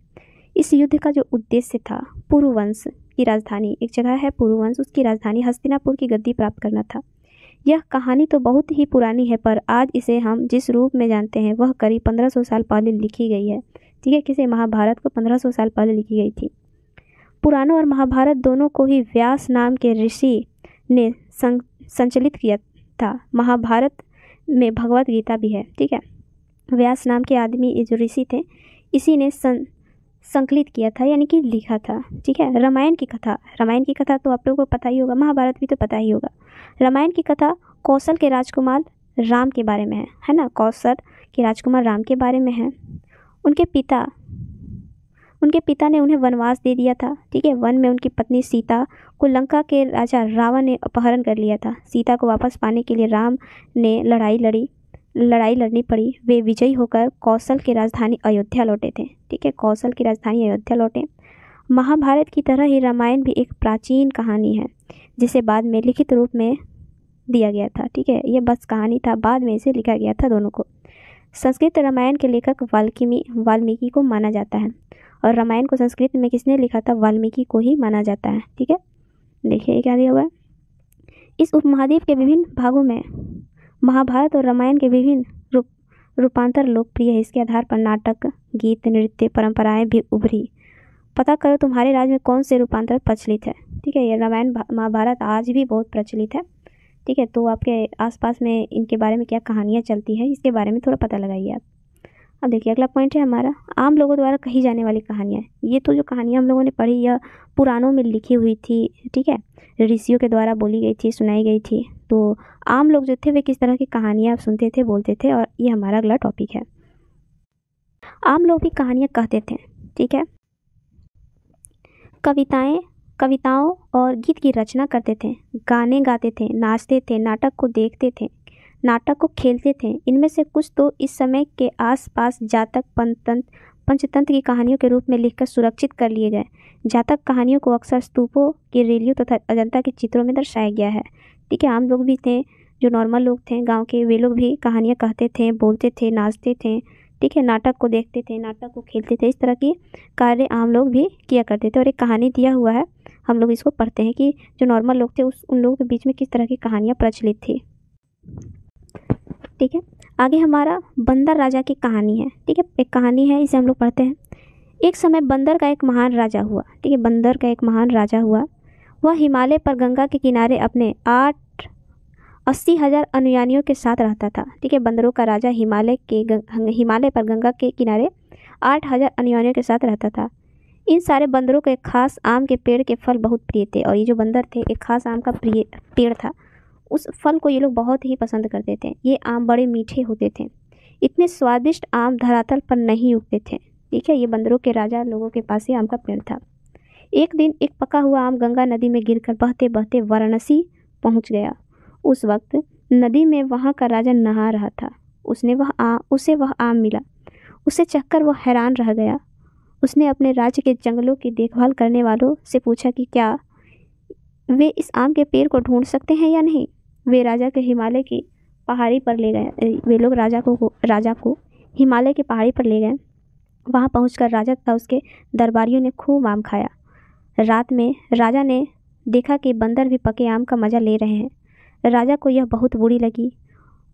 इस युद्ध का जो उद्देश्य था, पुरुवंश की राजधानी, एक जगह है पुरुवंश, उसकी राजधानी हस्तिनापुर की गद्दी प्राप्त करना था। यह कहानी तो बहुत ही पुरानी है, पर आज इसे हम जिस रूप में जानते हैं वह करीब 1500 साल पहले लिखी गई है। ठीक है, किसे, महाभारत को 1500 साल पहले लिखी गई थी। पुराणों और महाभारत दोनों को ही व्यास नाम के ऋषि ने संचलित किया था। महाभारत में भगवत गीता भी है। ठीक है, व्यास नाम के आदमी, ये जो ऋषि थे, इसी ने संकलित किया था, यानी कि लिखा था। ठीक है, रामायण की कथा तो आप लोगों को पता ही होगा, महाभारत भी तो पता ही होगा। रामायण की कथा कौशल के राजकुमार राम के बारे में है ना, कौशल के राजकुमार राम के बारे में है। उनके पिता ने उन्हें वनवास दे दिया था। ठीक है, वन में उनकी पत्नी सीता को लंका के राजा रावण ने अपहरण कर लिया था। सीता को वापस पाने के लिए राम ने लड़ाई लड़नी पड़ी। वे विजयी होकर कौशल की राजधानी अयोध्या लौटे थे। ठीक है, कौशल की राजधानी अयोध्या लौटे। महाभारत की तरह ही रामायण भी एक प्राचीन कहानी है, जिसे बाद में लिखित रूप में दिया गया था। ठीक है, ये बस कहानी था, बाद में इसे लिखा गया था दोनों को। संस्कृत रामायण के लेखक वाल्मीकि को माना जाता है, और रामायण को संस्कृत में किसने लिखा था? वाल्मीकि को ही माना जाता है। ठीक है, देखिए क्या दिया हुआ है। इस उपमहाद्वीप के विभिन्न भागों में महाभारत और रामायण के विभिन्न रूपांतर लोकप्रिय है। इसके आधार पर नाटक, गीत, नृत्य परंपराएं भी उभरी। पता करो तुम्हारे राज्य में कौन से रूपांतर प्रचलित है। ठीक है, ये रामायण महाभारत आज भी बहुत प्रचलित है। ठीक है, तो आपके आसपास में इनके बारे में क्या कहानियाँ चलती हैं, इसके बारे में थोड़ा पता लगाइए आप। अब देखिए अगला पॉइंट है हमारा, आम लोगों द्वारा कही जाने वाली कहानियाँ। ये तो जो कहानियाँ हम लोगों ने पढ़ी यह पुराणों में लिखी हुई थी। ठीक है, ऋषियों के द्वारा बोली गई थी, सुनाई गई थी। तो आम लोग जो थे वे किस तरह की कहानियाँ सुनते थे, बोलते थे, और ये हमारा अगला टॉपिक है। आम लोग भी कहानियाँ कहते थे। ठीक है, कविताओं और गीत की रचना करते थे, गाने गाते थे, नाचते थे, नाटक को देखते थे, नाटक को खेलते थे। इनमें से कुछ तो इस समय के आसपास जातक, पंचतंत्र की कहानियों के रूप में लिखकर सुरक्षित कर लिए गए। जातक कहानियों को अक्सर स्तूपों के रैलियों तथा अजंता के चित्रों में दर्शाया गया है। ठीक है, आम लोग भी थे, जो नॉर्मल लोग थे गांव के, वे लोग भी कहानियाँ कहते थे, बोलते थे, नाचते थे। ठीक है, नाटक को देखते थे, नाटक को खेलते थे। इस तरह की कार्य आम लोग भी किया करते थे। और एक कहानी दिया हुआ है, हम लोग इसको पढ़ते हैं कि जो नॉर्मल लोग थे उन लोगों के बीच में किस तरह की कहानियाँ प्रचलित थी। ठीक है, आगे हमारा बंदर राजा की कहानी है। ठीक है, एक कहानी है, इसे हम लोग पढ़ते हैं। एक समय बंदर का एक महान राजा हुआ। ठीक है, बंदर का एक महान राजा हुआ। वह हिमालय पर गंगा के किनारे अपने 80,000 अनुयायियों के साथ रहता था। ठीक है, बंदरों का राजा हिमालय पर गंगा के किनारे 8,000 अनुयायियों के साथ रहता था। इन सारे बंदरों को एक खास आम के पेड़ के फल बहुत प्रिय थे, और ये जो बंदर थे एक खास आम का प्रिय पेड़ था, उस फल को ये लोग बहुत ही पसंद करते थे। ये आम बड़े मीठे होते थे। इतने स्वादिष्ट आम धरातल पर नहीं उगते थे। ठीक है, ये बंदरों के राजा लोगों के पास ही आम का पेड़ था। एक दिन एक पका हुआ आम गंगा नदी में गिरकर बहते बहते वाराणसी पहुंच गया। उस वक्त नदी में वहां का राजा नहा रहा था। उसे वह आम मिला। उसे चखकर वह हैरान रह गया। उसने अपने राज्य के जंगलों की देखभाल करने वालों से पूछा कि क्या वे इस आम के पेड़ को ढूंढ सकते हैं या नहीं। वे राजा के हिमालय की पहाड़ी पर ले गए। वे लोग राजा को हिमालय की पहाड़ी पर ले गए। वहां पहुंचकर राजा तथा उसके दरबारियों ने खूब आम खाया। रात में राजा ने देखा कि बंदर भी पके आम का मज़ा ले रहे हैं। राजा को यह बहुत बुरी लगी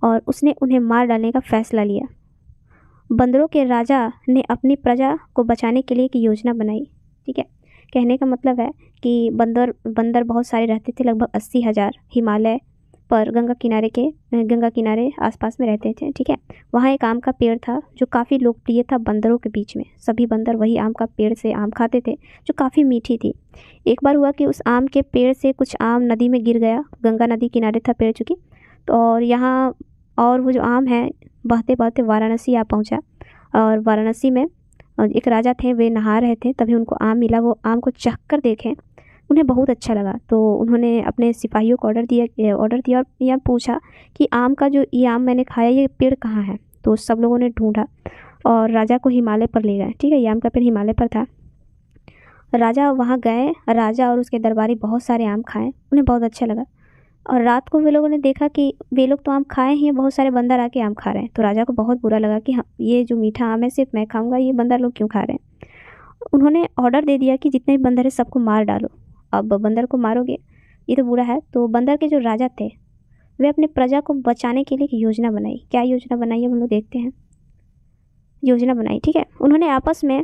और उसने उन्हें मार डालने का फैसला लिया। बंदरों के राजा ने अपनी प्रजा को बचाने के लिए एक योजना बनाई। ठीक है, कहने का मतलब है कि बंदर बहुत सारे रहते थे, लगभग 80,000 हिमालय पर गंगा किनारे आसपास में रहते थे। ठीक है, वहाँ एक आम का पेड़ था जो काफ़ी लोकप्रिय था बंदरों के बीच में। सभी बंदर वही आम का पेड़ से आम खाते थे, जो काफ़ी मीठी थी। एक बार हुआ कि उस आम के पेड़ से कुछ आम नदी में गिर गया। गंगा नदी किनारे था पेड़ चूँकि, और वो जो आम है बहते बहते वाराणसी आ पहुँचा। और वाराणसी में एक राजा थे, वे नहा रहे थे, तभी उनको आम मिला। वो आम को चख कर देखें, उन्हें बहुत अच्छा लगा। तो उन्होंने अपने सिपाहियों को ऑर्डर दिया और यह पूछा कि आम का जो ये आम मैंने खाया ये पेड़ कहाँ है। तो सब लोगों ने ढूंढा और राजा को हिमालय पर ले गए। ठीक है, ये आम का पेड़ हिमालय पर था। राजा वहाँ गए। राजा और उसके दरबारी बहुत सारे आम खाए, उन्हें बहुत अच्छा लगा। और रात को वे लोगों ने देखा कि वे लोग तो आम खाए ही हैं, बहुत सारे बंदर आके आम खा रहे हैं। तो राजा को बहुत बुरा लगा कि हाँ, ये जो मीठा आम है सिर्फ मैं खाऊंगा, ये बंदर लोग क्यों खा रहे हैं। उन्होंने ऑर्डर दे दिया कि जितने भी बंदर है सबको मार डालो। अब बंदर को मारोगे ये तो बुरा है। तो बंदर के जो राजा थे वे अपने प्रजा को बचाने के लिए एक योजना बनाई। क्या योजना बनाई है हम लोग देखते हैं। योजना बनाई, ठीक है, उन्होंने आपस में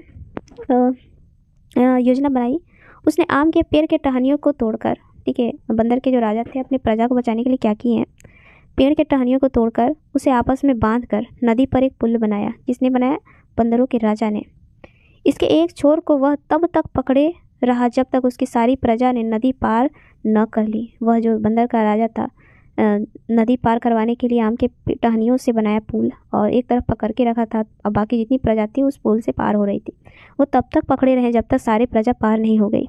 योजना बनाई। उसने आम के पेड़ के टहनियों को तोड़कर, ठीक है, बंदर के जो राजा थे अपने प्रजा को बचाने के लिए क्या किए हैं, पेड़ के टहनियों को तोड़कर उसे आपस में बांधकर नदी पर एक पुल बनाया। किसने बनाया? बंदरों के राजा ने। इसके एक छोर को वह तब तक पकड़े रहा जब तक उसकी सारी प्रजा ने नदी पार न कर ली। वह जो बंदर का राजा था नदी पार करवाने के लिए आम के टहनियों से बनाया पुल और एक तरफ पकड़ के रखा था, और बाकी जितनी प्रजा थी उस पुल से पार हो रही थी। वो तब तक पकड़े रहे जब तक सारी प्रजा पार नहीं हो गई।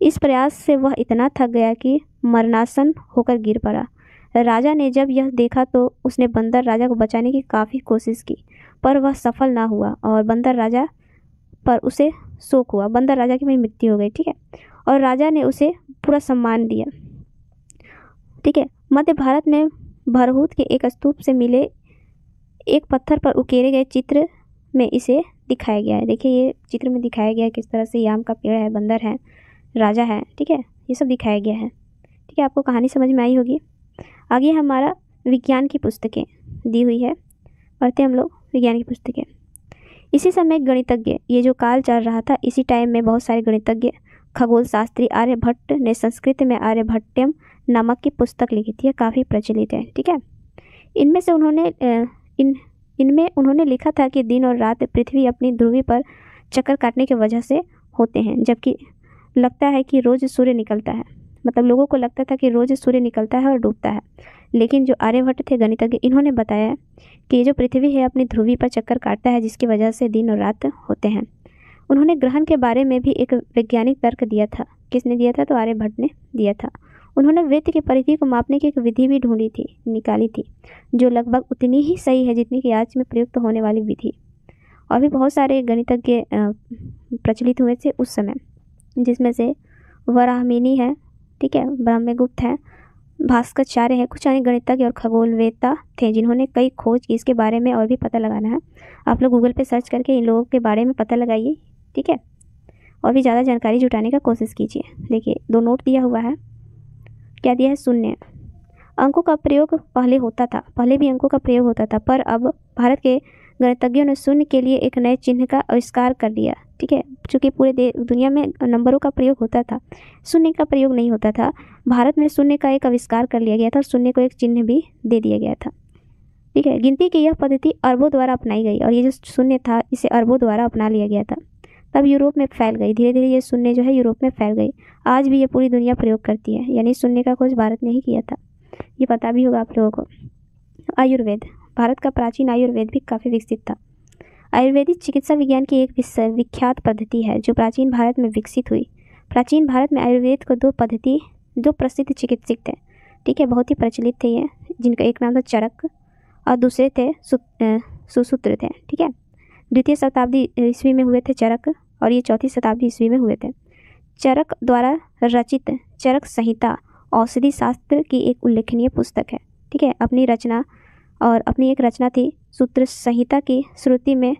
इस प्रयास से वह इतना थक गया कि मरणासन होकर गिर पड़ा। राजा ने जब यह देखा तो उसने बंदर राजा को बचाने की काफ़ी कोशिश की, पर वह सफल ना हुआ और बंदर राजा पर उसे शोक हुआ। बंदर राजा की मृत्यु हो गई, ठीक है, और राजा ने उसे पूरा सम्मान दिया, ठीक है। मध्य भारत में भरहूत के एक स्तूप से मिले एक पत्थर पर उकेरे गए चित्र में इसे दिखाया गया है। देखिए ये चित्र में दिखाया गया है किस तरह से ये आम का पेड़ है, बंदर है, राजा है, ठीक है, ये सब दिखाया गया है। ठीक है, आपको कहानी समझ में आई होगी। आगे हमारा विज्ञान की पुस्तकें दी हुई है, पढ़ते हैं हम लोग विज्ञान की पुस्तकें। इसी समय गणितज्ञ, ये जो काल चल रहा था, इसी टाइम में बहुत सारे गणितज्ञ, खगोल शास्त्री आर्यभट्ट ने संस्कृत में आर्यभट्टयम नामक की पुस्तक लिखी थी। काफ़ी प्रचलित है। ठीक है, इनमें से इनमें उन्होंने लिखा था कि दिन और रात पृथ्वी अपनी ध्रुवी पर चक्कर काटने की वजह से होते हैं, जबकि लगता है कि रोज़ सूर्य निकलता है। मतलब लोगों को लगता था कि रोज़ सूर्य निकलता है और डूबता है, लेकिन जो आर्यभट्ट थे गणितज्ञ, इन्होंने बताया कि ये जो पृथ्वी है अपनी ध्रुवी पर चक्कर काटता है, जिसकी वजह से दिन और रात होते हैं। उन्होंने ग्रहण के बारे में भी एक वैज्ञानिक तर्क दिया था। किसने दिया था? तो आर्यभट्ट ने दिया था। उन्होंने वृत्त की परिधि को मापने की एक विधि भी निकाली थी, जो लगभग उतनी ही सही है जितनी कि आज में प्रयुक्त होने वाली विधि। और भी बहुत सारे गणितज्ञ प्रचलित हुए थे उस समय, जिसमें से वराहमिनी है, ठीक है, ब्रह्मगुप्त है, भास्कराचार्य है, कुछ अन्य गणितज्ञ और खगोलवेत्ता थे जिन्होंने कई खोज की। इसके बारे में और भी पता लगाना है, आप लोग गूगल पे सर्च करके इन लोगों के बारे में पता लगाइए। ठीक है, और भी ज़्यादा जानकारी जुटाने का कोशिश कीजिए। देखिए 2 नोट दिया हुआ है, क्या दिया है? शून्य। अंकों का प्रयोग पहले होता था, पहले भी अंकों का प्रयोग होता था, पर अब भारत के गणितज्ञों ने शून्य के लिए एक नए चिन्ह का आविष्कार कर दिया। ठीक है, चूँकि पूरे दुनिया में नंबरों का प्रयोग होता था, शून्य का प्रयोग नहीं होता था। भारत में शून्य का एक आविष्कार कर लिया गया था और शून्य को एक चिन्ह भी दे दिया गया था। ठीक है, गिनती की यह पद्धति अरबों द्वारा अपनाई गई और ये जो शून्य था इसे अरबों द्वारा अपना लिया गया था। तब यूरोप में फैल गई, धीरे धीरे ये शून्य जो है यूरोप में फैल गई। आज भी ये पूरी दुनिया प्रयोग करती है, यानी शून्य का खोज भारत ने ही किया था, ये पता भी होगा आप लोगों को। आयुर्वेद, भारत का प्राचीन आयुर्वेद भी काफ़ी विकसित था। आयुर्वेदिक चिकित्सा विज्ञान की एक विख्यात पद्धति है जो प्राचीन भारत में विकसित हुई। प्राचीन भारत में आयुर्वेद को दो प्रसिद्ध चिकित्सक थे, ठीक है, बहुत ही प्रचलित थे ये, जिनका एक नाम था चरक और दूसरे थे सुश्रुत थे। ठीक है, 2वीं शताब्दी ईस्वी में हुए थे चरक और ये 4वीं शताब्दी ईस्वी में हुए थे। चरक द्वारा रचित चरक संहिता औषधि शास्त्र की एक उल्लेखनीय पुस्तक है। ठीक है, अपनी एक रचना थी सूत्र संहिता की श्रुति में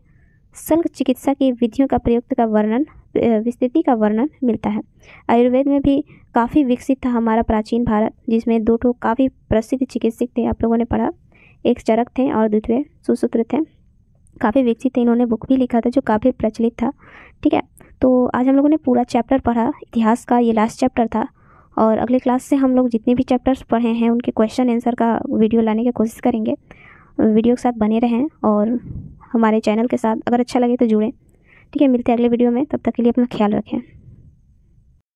शल्य चिकित्सा की विधियों का प्रयुक्त का वर्णन, विस्तृति का वर्णन मिलता है। आयुर्वेद में भी काफ़ी विकसित था हमारा प्राचीन भारत, जिसमें 2 काफ़ी प्रसिद्ध चिकित्सक थे, आप लोगों ने पढ़ा, एक चरक थे और दूसरे सुश्रुत थे। काफ़ी विकसित थे, इन्होंने बुक भी लिखा था जो काफ़ी प्रचलित था। ठीक है, तो आज हम लोगों ने पूरा चैप्टर पढ़ा इतिहास का, ये लास्ट चैप्टर था और अगले क्लास से हम लोग जितने भी चैप्टर्स पढ़े हैं उनके क्वेश्चन आंसर का वीडियो लाने की कोशिश करेंगे। वीडियो के साथ बने रहें और हमारे चैनल के साथ अगर अच्छा लगे तो जुड़ें। ठीक है, मिलते हैं अगले वीडियो में, तब तक के लिए अपना ख्याल रखें।